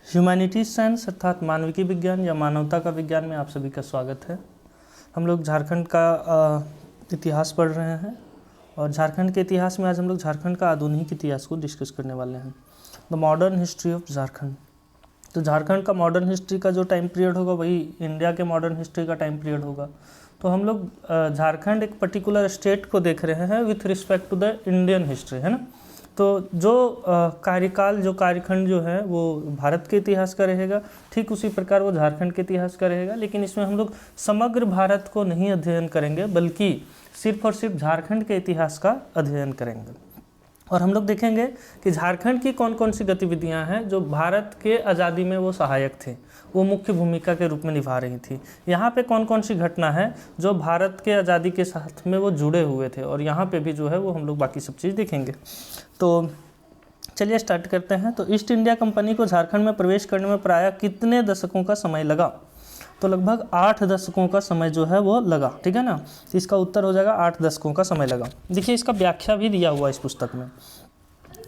Humanities science अर्थात मानविकी विज्ञान या मानवता का विज्ञान में आप सभी का स्वागत है। हम लोग झारखंड का इतिहास पढ़ रहे हैं और झारखंड के इतिहास में आज हम लोग झारखंड का आधुनिक इतिहास को डिस्कस करने वाले हैं, the modern history of Jharkhand. तो झारखंड का मॉडर्न हिस्ट्री का जो टाइम पीरियड होगा वही इंडिया के मॉडर्न हिस्ट्री का टाइम पीरियड होगा। तो हम लोग झारखंड एक पर्टिकुलर स्टेट को देख रहे हैं with respect to the Indian history, है ना। तो जो कार्यकाल जो कार्यखंड जो है वो भारत के इतिहास का रहेगा, ठीक उसी प्रकार वो झारखंड के इतिहास का रहेगा, लेकिन इसमें हम लोग समग्र भारत को नहीं अध्ययन करेंगे बल्कि सिर्फ और सिर्फ झारखंड के इतिहास का अध्ययन करेंगे। और हम लोग देखेंगे कि झारखंड की कौन कौन सी गतिविधियां हैं जो भारत के आज़ादी में वो सहायक थे, वो मुख्य भूमिका के रूप में निभा रही थी। यहाँ पे कौन कौन सी घटना है जो भारत के आज़ादी के साथ में वो जुड़े हुए थे, और यहाँ पे भी जो है वो हम लोग बाकी सब चीज़ देखेंगे। तो चलिए स्टार्ट करते हैं। तो ईस्ट इंडिया कंपनी को झारखंड में प्रवेश करने में प्रायः कितने दशकों का समय लगा? तो लगभग 8 दशकों का समय जो है वो लगा, ठीक है ना। तो इसका उत्तर हो जाएगा 8 दशकों का समय लगा। देखिए इसका व्याख्या भी दिया हुआ है इस पुस्तक में।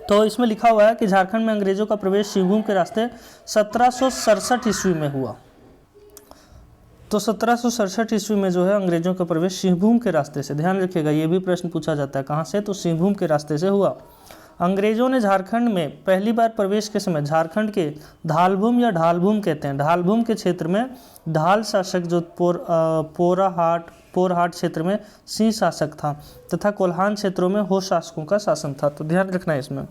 तो इसमें लिखा हुआ है कि झारखंड में अंग्रेजों का प्रवेश सिंहभूम के रास्ते 1767 ईस्वी में हुआ। तो 1767 ईस्वी में जो है अंग्रेजों का प्रवेश सिंहभूम के रास्ते से, ध्यान रखिएगा ये भी प्रश्न पूछा जाता है कहाँ से, तो सिंहभूम के रास्ते से हुआ। अंग्रेजों ने झारखंड में पहली बार प्रवेश के समय झारखंड के धालभूम या ढालभूम कहते हैं, ढालभूम के क्षेत्र में ढाल शासक जो पोरहाट क्षेत्र में सिंह शासक था तथा कोल्हान क्षेत्रों में हो शासकों का शासन था। तो ध्यान रखना है इसमें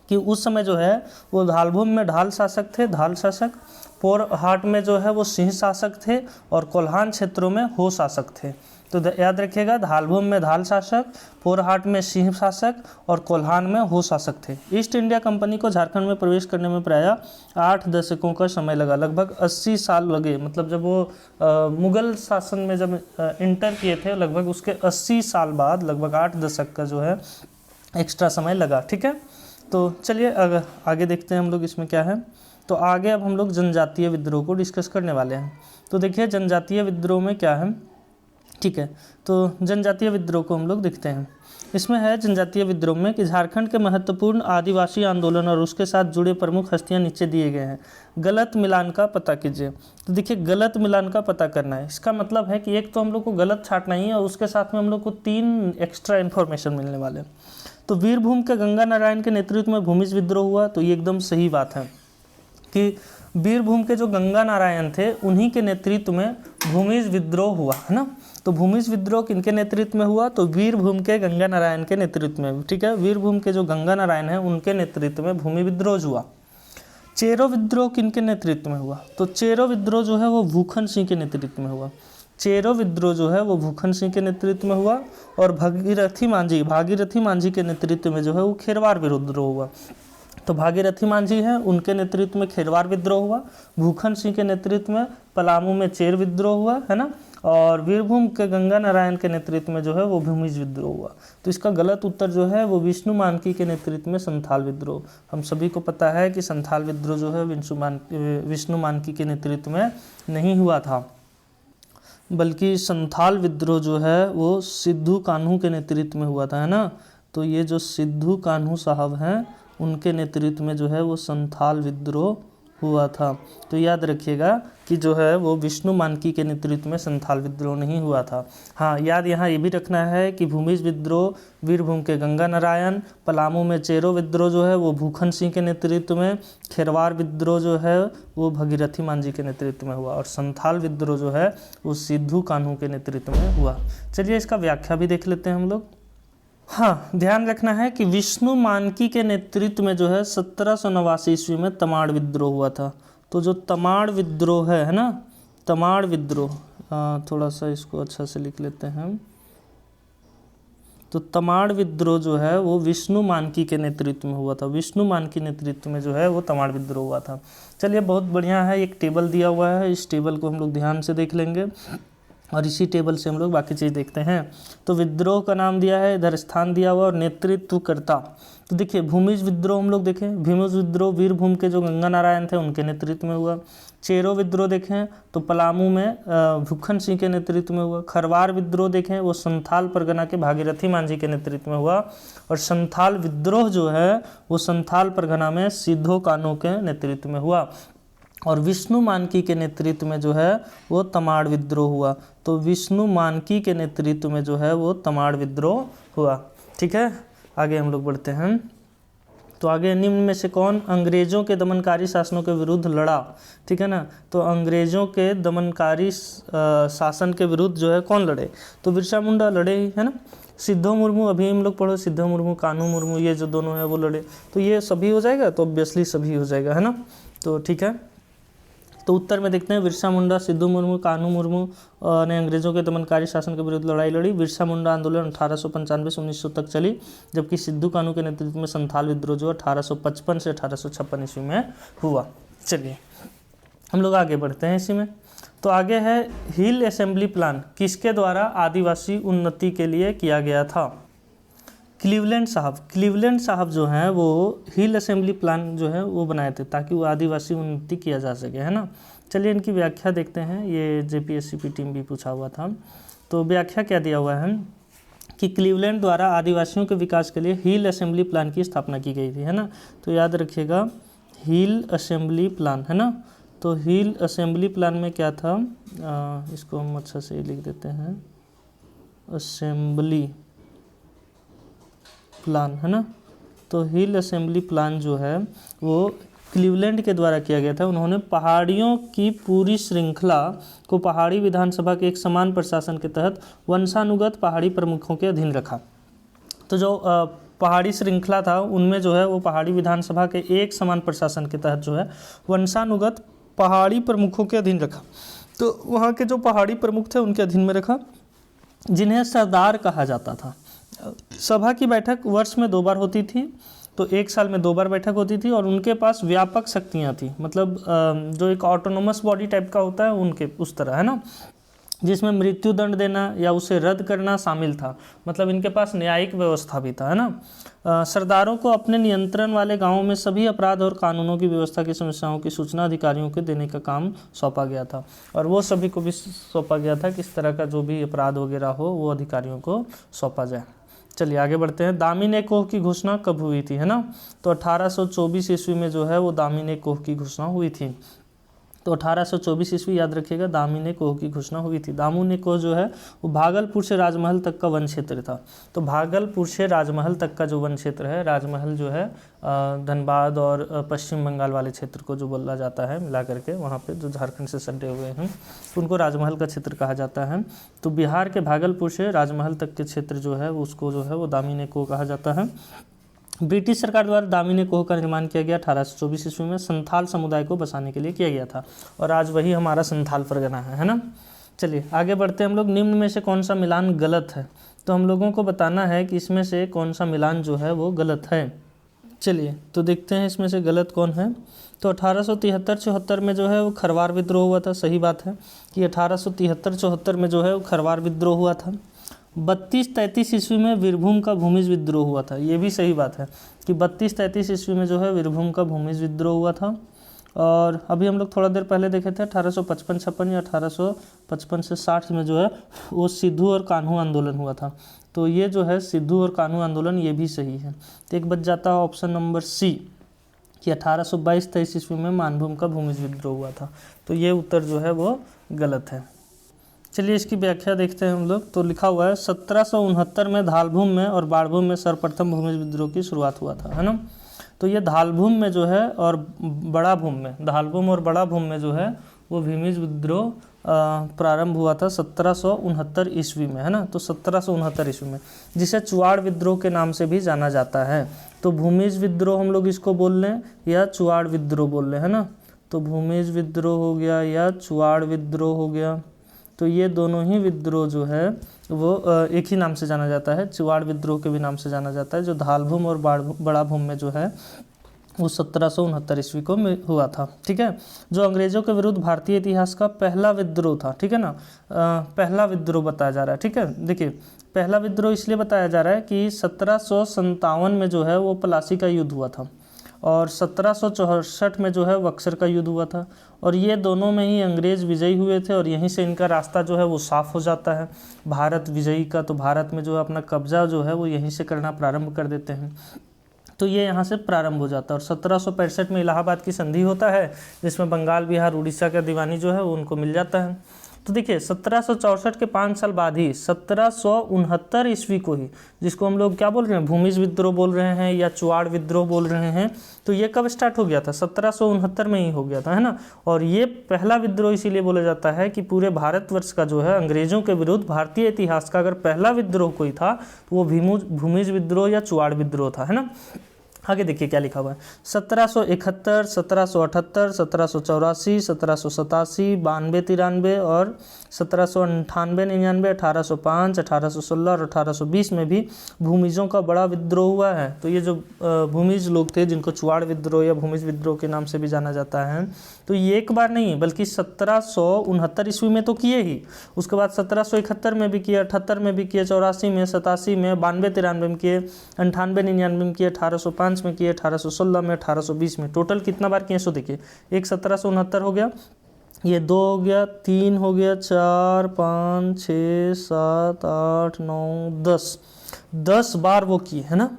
कि उस समय जो है वो धालभूम में ढाल शासक थे, ढाल शासक, पोरहाट में जो है वो सिंह शासक थे और कोल्हान क्षेत्रों में हो शासक थे। तो याद रखिएगा, धालभूम में ढाल शासक, पोरहाट में सिंह शासक और कोल्हान में हो शासक थे। ईस्ट इंडिया कंपनी को झारखंड में प्रवेश करने में प्रायः 8 दशकों का समय लगा, लगभग 80 साल लगे। मतलब जब वो मुगल शासन में जब इंटर किए थे लगभग उसके 80 साल बाद लगभग 8 दशक का जो है एक्स्ट्रा समय लगा, ठीक है। तो चलिए आगे देखते हैं हम लोग इसमें क्या है। तो आगे अब हम लोग जनजातीय विद्रोह को डिस्कस करने वाले हैं। तो देखिए जनजातीय विद्रोह में क्या है, ठीक है। तो जनजातीय विद्रोह को हम लोग देखते हैं। इसमें है जनजातीय विद्रोह में कि झारखंड के महत्वपूर्ण आदिवासी आंदोलन और उसके साथ जुड़े प्रमुख हस्तियां नीचे दिए गए हैं। गलत मिलान का पता कीजिए। तो देखिए गलत मिलान का पता करना है, इसका मतलब है कि एक तो हम लोग को गलत छांटना ही है और उसके साथ में हम लोग को 3 एक्स्ट्रा इन्फॉर्मेशन मिलने वाले हैं। तो वीरभूम के गंगा नारायण के नेतृत्व में भूमिज विद्रोह हुआ, तो ये एकदम सही बात है कि वीरभूम के जो गंगा नारायण थे उन्हीं के नेतृत्व में भूमिज विद्रोह हुआ, है ना। तो भूमिज विद्रोह किनके नेतृत्व में हुआ? तो वीरभूम के गंगा नारायण के नेतृत्व में, ठीक है। वीरभूम के जो गंगा नारायण हैं उनके नेतृत्व में भूमि विद्रोह हुआ। चेरो विद्रोह किनके नेतृत्व में हुआ? तो चेरो विद्रोह जो है वो भूखन सिंह के नेतृत्व में हुआ। चेरो विद्रोह जो है वो भूखन सिंह के नेतृत्व में हुआ। और भागीरथी मांझी के नेतृत्व में जो है वो खेरवार विद्रोह हुआ। तो भागीरथी मांझी हैं उनके नेतृत्व में खेरवार विद्रोह हुआ, भूखन सिंह के नेतृत्व में पलामू में चेर विद्रोह हुआ, है ना। और वीरभूम के गंगा नारायण के नेतृत्व में जो है वो भूमिज विद्रोह हुआ। तो इसका गलत उत्तर जो है वो विष्णु मानकी के नेतृत्व में संथाल विद्रोह। हम सभी को पता है कि संथाल विद्रोह जो है विष्णु मानकी के नेतृत्व में नहीं हुआ था, बल्कि संथाल विद्रोह जो है वो सिद्धू कान्हू के नेतृत्व में हुआ था, है ना। तो ये जो सिद्धू कान्हू साहब हैं उनके नेतृत्व में जो है वो संथाल विद्रोह हुआ था। तो याद रखिएगा कि जो है वो विष्णु मानकी के नेतृत्व में संथाल विद्रोह नहीं हुआ था। हाँ, याद यहाँ ये भी रखना है कि भूमिज विद्रोह वीरभूम के गंगा नारायण, पलामू में चेरो विद्रोह जो है वो भूखन सिंह के नेतृत्व में, खेरवार विद्रोह जो है वो भागीरथी मांझी के नेतृत्व में हुआ और संथाल विद्रोह जो है वो सिद्धू कान्हू के नेतृत्व में हुआ। चलिए इसका व्याख्या भी देख लेते हैं हम लोग। हाँ, ध्यान रखना है कि विष्णु मानकी के नेतृत्व में जो है 1789 ईस्वी में तमाड़ विद्रोह हुआ था। तो जो तमाड़ विद्रोह है ना, तमाड़ विद्रोह, थोड़ा सा इसको अच्छा से लिख लेते हैं। तो तमाड़ विद्रोह जो है वो विष्णु मानकी के नेतृत्व में हुआ था, विष्णु मानकी नेतृत्व में जो है वो तमाड़ विद्रोह हुआ था। चलिए बहुत बढ़िया है, एक टेबल दिया हुआ है, इस टेबल को हम लोग ध्यान से देख लेंगे। और इसी टेबल से हम लोग बाकी चीज़ देखते हैं। तो विद्रोह का नाम दिया है, इधर स्थान दिया हुआ और नेतृत्व करता। तो देखिए भूमिज विद्रोह हम लोग देखें, भूमिज विद्रोह वीरभूम के जो गंगा नारायण थे उनके नेतृत्व में हुआ। चेरो विद्रोह देखें तो पलामू में भूखन सिंह के नेतृत्व में हुआ। खरवार विद्रोह देखें वो संथाल परगना के भागीरथी मांझी के नेतृत्व में हुआ। और संथाल विद्रोह जो है वो संथाल परगना में सिद्धो कान्हू के नेतृत्व में हुआ। और विष्णु मानकी के नेतृत्व में जो है वो तमाड़ विद्रोह हुआ। तो विष्णु मानकी के नेतृत्व में जो है वो तमाड़ विद्रोह हुआ। ठीक है, आगे हम लोग बढ़ते हैं। तो आगे निम्न में से कौन अंग्रेजों के दमनकारी शासनों के विरुद्ध लड़ा? ठीक है ना, तो अंग्रेजों के दमनकारी शासन के विरुद्ध जो है कौन लड़े? तो बिरसा मुंडा लड़े ही, है ना। सिद्धो मुर्मू, अभी हम लोग पढ़ो, सिद्धो मुर्मू, कान्हू मुर्मू, ये जो दोनों है वो लड़े। तो ये सभी हो जाएगा, तो ऑब्वियसली सभी हो जाएगा, है ना। तो ठीक है, तो उत्तर में देखते हैं बिरसा मुंडा, सिद्धू मुर्मू, कान्हू मुर्मू ने अंग्रेजों के दमनकारी शासन के विरुद्ध लड़ाई लड़ी। बिरसा मुंडा आंदोलन 1895 से 1900 तक चली, जबकि सिद्धू कान्हू के नेतृत्व में संथाल विद्रोह जो 1855 से 1856 ईस्वी में हुआ। चलिए हम लोग आगे बढ़ते हैं इसी में। तो आगे है हिल असेंबली प्लान किसके द्वारा आदिवासी उन्नति के लिए किया गया था? क्लीवलैंड साहब। क्लीवलैंड साहब जो हैं वो हिल असेंबली प्लान जो है वो बनाए थे ताकि वो आदिवासी उन्नति किया जा सके, है ना। चलिए इनकी व्याख्या देखते हैं, ये JPSC में भी पूछा हुआ था। तो व्याख्या क्या दिया हुआ है कि क्लीवलैंड द्वारा आदिवासियों के विकास के लिए हिल असेंबली प्लान की स्थापना की गई थी, है ना। तो याद रखिएगा हिल असेंबली प्लान, है ना। तो हिल असेंबली प्लान में क्या था, इसको हम अच्छा से लिख देते हैं, असेंबली प्लान, है ना। तो हिल असेंबली प्लान जो है वो क्लीवलैंड के द्वारा किया गया था। उन्होंने पहाड़ियों की पूरी श्रृंखला को पहाड़ी विधानसभा के एक समान प्रशासन के तहत वंशानुगत पहाड़ी प्रमुखों के अधीन रखा। तो जो पहाड़ी श्रृंखला था उनमें जो है वो पहाड़ी विधानसभा के एक समान प्रशासन के तहत जो है वंशानुगत पहाड़ी प्रमुखों के अधीन रखा। तो वहाँ के जो पहाड़ी प्रमुख थे उनके अधीन में रखा, जिन्हें सरदार कहा जाता था। सभा की बैठक वर्ष में 2 बार होती थी, तो 1 साल में 2 बार बैठक होती थी। और उनके पास व्यापक शक्तियाँ थी, मतलब जो एक ऑटोनोमस बॉडी टाइप का होता है उनके उस तरह, है ना, जिसमें मृत्यु दंड देना या उसे रद्द करना शामिल था। मतलब इनके पास न्यायिक व्यवस्था भी था, है ना। सरदारों को अपने नियंत्रण वाले गांवों में सभी अपराध और कानूनों की व्यवस्था की समस्याओं की सूचना अधिकारियों को देने का काम सौंपा गया था। और वो सभी को भी सौंपा गया था कि इस तरह का जो भी अपराध वगैरह हो वो अधिकारियों को सौंपा जाए। चलिए आगे बढ़ते हैं। दामिनी कोह की घोषणा कब हुई थी, है ना। तो 1824 ईस्वी में जो है वो दामिनी कोह की घोषणा हुई थी। तो 1824 ईस्वी याद रखिएगा दामिनी कोह की घोषणा हुई थी। दामिनी कोह जो है वो भागलपुर से राजमहल तक का वन क्षेत्र था। तो भागलपुर से राजमहल तक का जो वन क्षेत्र है, राजमहल जो है धनबाद और पश्चिम बंगाल वाले क्षेत्र को जो बोला जाता है मिला करके, वहाँ पे जो झारखंड से सटे हुए हैं उनको राजमहल का क्षेत्र कहा जाता है। तो बिहार के भागलपुर से राजमहल तक के क्षेत्र जो है उसको जो है वो दामिनी कोह कहा जाता है। ब्रिटिश सरकार द्वारा दामिनी कोह का निर्माण किया गया 1824 ईस्वी में, संथाल समुदाय को बसाने के लिए किया गया था। और आज वही हमारा संथाल परगना है ना। चलिए आगे बढ़ते हैं हम लोग। निम्न में से कौन सा मिलान गलत है? तो हम लोगों को बताना है कि इसमें से कौन सा मिलान जो है वो गलत है। चलिए तो देखते हैं इसमें से गलत कौन है। तो 1873-74 में जो है वो खरवार विद्रोह हुआ था। सही बात है कि 1873-74 में जो है वो खरवार विद्रोह हुआ था। 32-33 ईस्वी में वीरभूम का भूमिज विद्रोह हुआ था। ये भी सही बात है कि 32-33 ईस्वी में जो है वीरभूम का भूमिज विद्रोह हुआ था। और अभी हम लोग थोड़ा देर पहले देखे थे 1855-56 या 1855 से 60 में जो है वो सिद्धू और कान्हू आंदोलन हुआ था। तो ये जो है सिद्धू और कान्हू आंदोलन ये भी सही है। तो एक बच जाता है ऑप्शन नंबर सी कि 1822-23 ईस्वी में मानभूम का भूमिज विद्रोह हुआ था। तो ये उत्तर जो है वो गलत है। चलिए इसकी व्याख्या देखते हैं हम लोग। तो लिखा हुआ है 1769 में धालभूम में और बाड़भूम में सर्वप्रथम भूमिज विद्रोह की शुरुआत हुआ था, है ना। तो ये धालभूम में जो है और बड़ा भूम में, धालभूम और बड़ा भूम में जो है वो भूमिज विद्रोह प्रारंभ हुआ था 1769 ईस्वी में, है ना। तो 1769 ईस्वी में, जिसे चुआड़ विद्रोह के नाम से भी जाना जाता है। तो भूमिज विद्रोह हम लोग इसको बोल लें या चुआड़ विद्रोह बोल लें, है ना। तो भूमिज विद्रोह हो गया या चुआड़ विद्रोह हो गया। तो ये दोनों ही विद्रोह जो है वो एक ही नाम से जाना जाता है, चुआड़ विद्रोह के भी नाम से जाना जाता है, जो धालभूम और बड़ा भूम में जो है वो 1769 ईस्वी को हुआ था। ठीक है, जो अंग्रेजों के विरुद्ध भारतीय इतिहास का पहला विद्रोह था। ठीक है ना, पहला विद्रोह बताया जा रहा है। ठीक है, देखिए पहला विद्रोह इसलिए बताया जा रहा है कि 1757 में जो है वो प्लासी का युद्ध हुआ था और 1764 में जो है बक्सर का युद्ध हुआ था, और ये दोनों में ही अंग्रेज विजयी हुए थे और यहीं से इनका रास्ता जो है वो साफ हो जाता है भारत विजयी का। तो भारत में जो है अपना कब्जा जो है वो यहीं से करना प्रारंभ कर देते हैं। तो ये यहाँ से प्रारंभ हो जाता है और 1765 में इलाहाबाद की संधि होता है, जिसमें बंगाल, बिहार, उड़ीसा का दीवानी जो है वो उनको मिल जाता है। तो देखिए 1764 के 5 साल बाद ही 1769 ईस्वी को ही, जिसको हम लोग क्या बोल रहे हैं, भूमिज विद्रोह बोल रहे हैं या चुआड़ विद्रोह बोल रहे हैं, तो ये कब स्टार्ट हो गया था, 1769 में ही हो गया था, है ना। और ये पहला विद्रोह इसीलिए बोला जाता है कि पूरे भारतवर्ष का जो है अंग्रेजों के विरुद्ध भारतीय इतिहास का अगर पहला विद्रोह कोई था तो वो भूमिज विद्रोह या चुआड़ विद्रोह था, है ना। आगे देखिए क्या लिखा हुआ है, 1771, 1778, 1784, 1787, 92, 93 और 1798, 99, 1805, 1816 और 1820 में भी भूमिजों का बड़ा विद्रोह हुआ है। तो ये जो भूमिज लोग थे, जिनको चुआड़ विद्रोह या भूमिज विद्रोह के नाम से भी जाना जाता है, तो ये एक बार नहीं बल्कि 1769 ईस्वी में तो किए ही, उसके बाद 1771 में भी किए, 78 में भी किए, 84 में, 87 में, 92, 93 में किए, 98, 99 में किए, 1805 में किए, 1816 में, 1820 में। टोटल कितना बार किए सो देखिए, एक 1769 हो गया, ये 2 हो गया, 3 हो गया, 4, 5, 6, 7, 8, 9, 10 बार वो किए, है ना।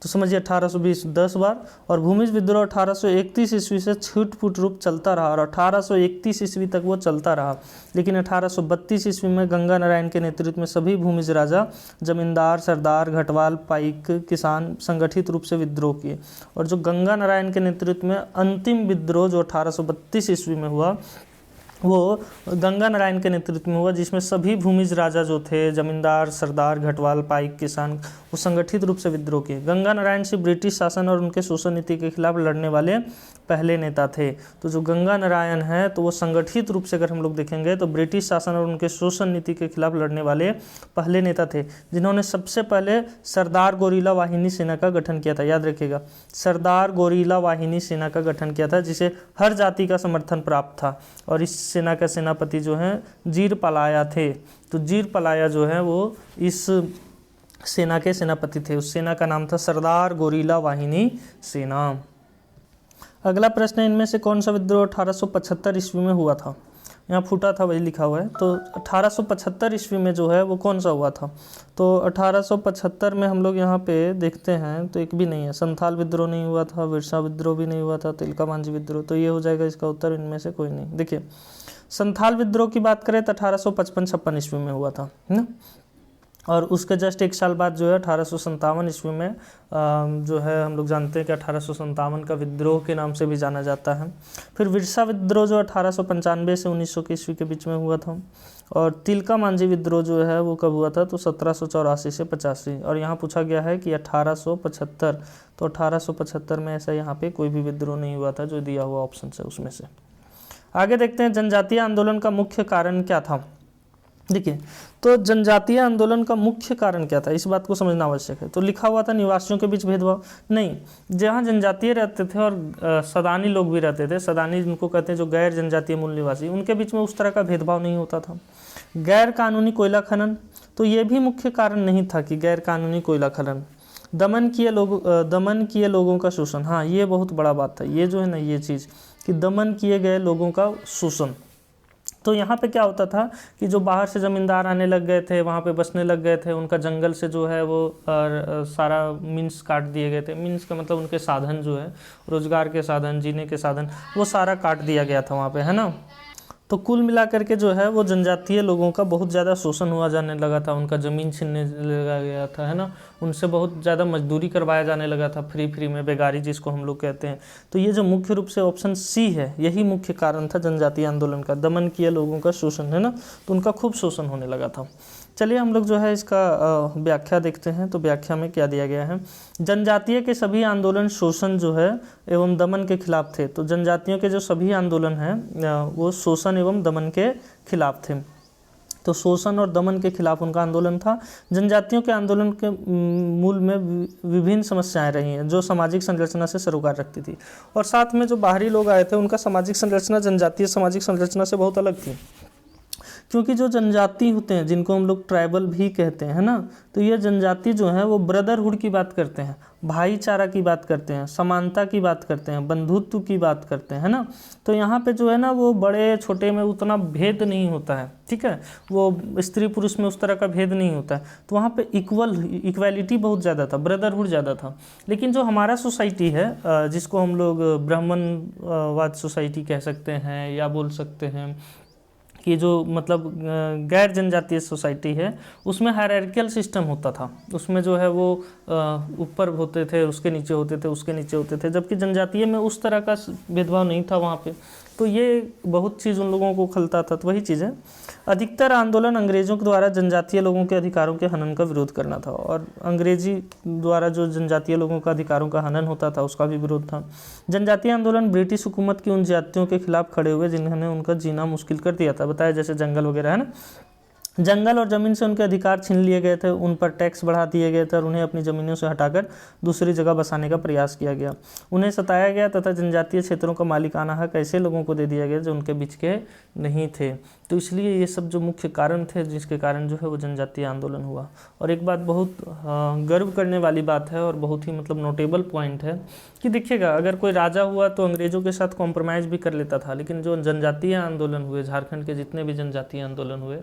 तो समझिए 1820 10 बार, और भूमिज विद्रोह 1831 ईस्वी से छूट-फूट रूप चलता रहा और 1831 ईस्वी तक वो चलता रहा। लेकिन 1832 ईस्वी में गंगा नारायण के नेतृत्व में सभी भूमिज राजा, जमींदार, सरदार, घटवाल, पाइक, किसान संगठित रूप से विद्रोह किए। और जो गंगा नारायण के नेतृत्व में अंतिम विद्रोह जो 1832 ईस्वी में हुआ, वो गंगा नारायण के नेतृत्व में हुआ, जिसमें सभी भूमिज राजा जो थे, जमींदार, सरदार, घटवाल, पाइक, किसान, वो संगठित रूप से विद्रोह किए। गंगा नारायण से ब्रिटिश शासन और उनके शोषण नीति के खिलाफ लड़ने वाले पहले नेता थे। तो जो गंगा नारायण है तो वो संगठित रूप से अगर हम लोग देखेंगे तो ब्रिटिश शासन और उनके शोषण नीति के खिलाफ लड़ने वाले पहले नेता थे, जिन्होंने सबसे पहले सरदार गोरिल्ला वाहिनी सेना का गठन किया था। याद रखिएगा, सरदार गोरिल्ला वाहिनी सेना का गठन किया था, जिसे हर जाति का समर्थन प्राप्त था। और इस सेना का सेनापति जो हैं जीरपलाया थे। तो जीरपलाया जो है वो इस सेना के सेनापति थे। उस सेना का नाम था सरदार गोरिल्ला वाहिनी सेना। अगला प्रश्न है, इनमें से कौन सा विद्रोह 1875 ईस्वी में हुआ था। यहाँ फूटा था वही लिखा हुआ है। तो 1875 ईस्वी में जो है वो कौन सा हुआ था। तो 1875 में हम लोग यहाँ पे देखते हैं तो एक भी नहीं है। संथाल विद्रोह नहीं हुआ था, विरसा विद्रोह भी नहीं हुआ था, तिलका मांझी विद्रोह। तो ये हो जाएगा इसका उत्तर, इनमें से कोई नहीं। देखिए संथाल विद्रोह की बात करें तो 1855-56 ईस्वी में हुआ था, है ना। और उसके जस्ट एक साल बाद जो है 1857 ईस्वी में जो है हम लोग जानते हैं कि 1857 का विद्रोह के नाम से भी जाना जाता है। फिर विरसा विद्रोह जो 1895 से 1900 की ईस्वी के बीच में हुआ था। और तिलका मांझी विद्रोह जो है वो कब हुआ था, तो 1784 से 85। और यहाँ पूछा गया है कि 1875, तो 1875 में ऐसा यहाँ पे कोई भी विद्रोह नहीं हुआ था जो दिया हुआ ऑप्शन है उसमें से। आगे देखते हैं जनजातीय आंदोलन का मुख्य कारण क्या था। देखिए तो जनजातीय आंदोलन का मुख्य कारण क्या था, इस बात को समझना आवश्यक है। तो लिखा हुआ था निवासियों के बीच भेदभाव नहीं, जहाँ जनजातीय रहते थे और सदानी लोग भी रहते थे, सदानी जिनको कहते हैं जो गैर जनजातीय मूल निवासी, उनके बीच में उस तरह का भेदभाव नहीं होता था। गैर कानूनी कोयला खनन, तो ये भी मुख्य कारण नहीं था कि गैर कानूनी कोयला खनन। दमन किए लोगों का शोषण, हाँ ये बहुत बड़ा बात था, ये जो है ना ये चीज़ कि दमन किए गए लोगों का शोषण। तो यहाँ पे क्या होता था कि जो बाहर से ज़मींदार आने लग गए थे, वहाँ पे बसने लग गए थे, उनका जंगल से जो है वो सारा मीन्स काट दिए गए थे। मीन्स का मतलब उनके साधन जो है, रोजगार के साधन, जीने के साधन, वो सारा काट दिया गया था वहाँ पे, है ना। तो कुल मिलाकर के जो है वो जनजातीय लोगों का बहुत ज़्यादा शोषण हुआ जाने लगा था, उनका ज़मीन छीनने लगा गया था, है ना। उनसे बहुत ज़्यादा मजदूरी करवाया जाने लगा था, फ्री में, बेगारी जिसको हम लोग कहते हैं। तो ये जो मुख्य रूप से ऑप्शन सी है, यही मुख्य कारण था जनजातीय आंदोलन का, दमन किए लोगों का शोषण, है ना। तो उनका खूब शोषण होने लगा था। चलिए हम लोग जो है इसका व्याख्या देखते हैं। तो व्याख्या में क्या दिया गया है, जनजातीय के सभी आंदोलन शोषण जो है एवं दमन के खिलाफ थे। तो जनजातियों के जो सभी आंदोलन हैं वो शोषण एवं दमन के खिलाफ थे। तो शोषण और दमन के खिलाफ उनका आंदोलन था। जनजातियों के आंदोलन के मूल में विभिन्न समस्याएं रही हैं जो सामाजिक संरचना से सरोकार रखती थी, और साथ में जो बाहरी लोग आए थे उनका सामाजिक संरचना जनजातीय सामाजिक संरचना से बहुत अलग थी। क्योंकि जो जनजाति होते हैं जिनको हम लोग ट्राइबल भी कहते हैं ना, तो ये जनजाति जो है वो ब्रदरहुड की बात करते हैं, भाईचारा की बात करते हैं, समानता की बात करते हैं, बंधुत्व की बात करते हैं ना। तो यहाँ पे जो है ना वो बड़े छोटे में उतना भेद नहीं होता है, ठीक है, वो स्त्री पुरुष में उस तरह का भेद नहीं होता है। तो वहाँ पे इक्वालिटी बहुत ज़्यादा था, ब्रदरहुड ज़्यादा था। लेकिन जो हमारा सोसाइटी है जिसको हम लोग ब्राह्मणवाद सोसाइटी कह सकते हैं, या बोल सकते हैं कि जो मतलब गैर जनजातीय सोसाइटी है, उसमें हायरार्कियल सिस्टम होता था। उसमें जो है वो ऊपर होते थे, उसके नीचे होते थे, उसके नीचे होते थे, जबकि जनजातीय में उस तरह का भेदभाव नहीं था वहाँ पे। तो ये बहुत चीज़ उन लोगों को खलता था। तो वही चीज़ है, अधिकतर आंदोलन अंग्रेज़ों के द्वारा जनजातीय लोगों के अधिकारों के हनन का विरोध करना था, और अंग्रेजी द्वारा जो जनजातीय लोगों का अधिकारों का हनन होता था उसका भी विरोध था। जनजातीय आंदोलन ब्रिटिश हुकूमत की उन जातियों के खिलाफ खड़े हुए जिन्होंने उनका जीना मुश्किल कर दिया था, बताया जैसे जंगल वगैरह है ना। जंगल और ज़मीन से उनके अधिकार छीन लिए गए थे, उन पर टैक्स बढ़ा दिए गए थे और उन्हें अपनी ज़मीनों से हटाकर दूसरी जगह बसाने का प्रयास किया गया। उन्हें सताया गया तथा जनजातीय क्षेत्रों का मालिकाना हक ऐसे लोगों को दे दिया गया जो उनके बीच के नहीं थे। तो इसलिए ये सब जो मुख्य कारण थे जिसके कारण जो है वो जनजातीय आंदोलन हुआ। और एक बात बहुत गर्व करने वाली बात है और बहुत ही मतलब नोटेबल पॉइंट है कि देखिएगा, अगर कोई राजा हुआ तो अंग्रेज़ों के साथ कॉम्प्रोमाइज़ भी कर लेता था, लेकिन जो जनजातीय आंदोलन हुए, झारखंड के जितने भी जनजातीय आंदोलन हुए,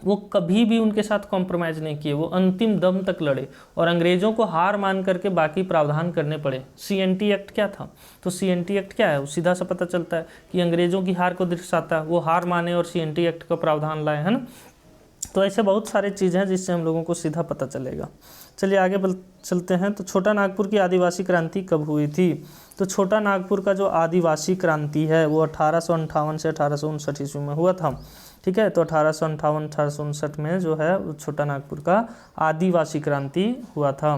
वो कभी भी उनके साथ कॉम्प्रोमाइज़ नहीं किए, वो अंतिम दम तक लड़े और अंग्रेज़ों को हार मान करके बाकी प्रावधान करने पड़े। CNT एक्ट क्या था? तो CNT एक्ट क्या है? वो सीधा सा पता चलता है कि अंग्रेज़ों की हार को दर्शाता है, वो हार माने और CNT एक्ट का प्रावधान लाए, है ना। तो ऐसे बहुत सारे चीज़ हैं जिससे हम लोगों को सीधा पता चलेगा। चलिए आगे चलते हैं। तो छोटा नागपुर की आदिवासी क्रांति कब हुई थी? तो छोटा नागपुर का जो आदिवासी क्रांति है वो 1858 से 1859 ईस्वी में हुआ था, ठीक है। तो 1858-1859 में जो है छोटा नागपुर का आदिवासी क्रांति हुआ था।